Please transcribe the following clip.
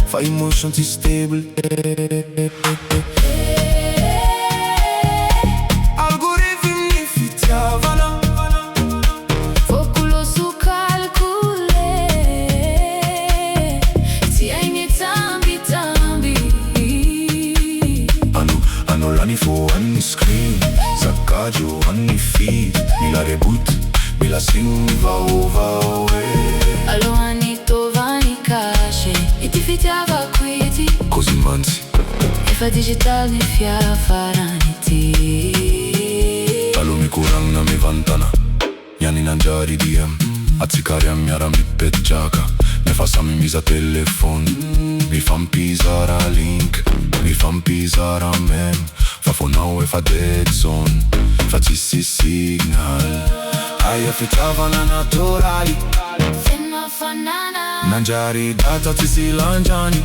fa emotions stable. Algoritmi fitiavano, focul su calcule, ti ai miei tambi. Hanno l'anni fu anni screen, saccaggio anni feed, mi la reboot, mi la sing va away. Allo anni tovani casce, e ti fitiava quiti, Così manzi, e fa digital mi fia faraniti. allo mi curang mi vantana, Iani nangiari DM, azzicare a miara mi peggiaca, ne fa sami misa telefon, mi fan pisare a link, mi fan pisare a mem, fa fonau e fa dead zone, facissi signal, ai affettava la naturali, Fenna fanana, nangiari data si lanciani.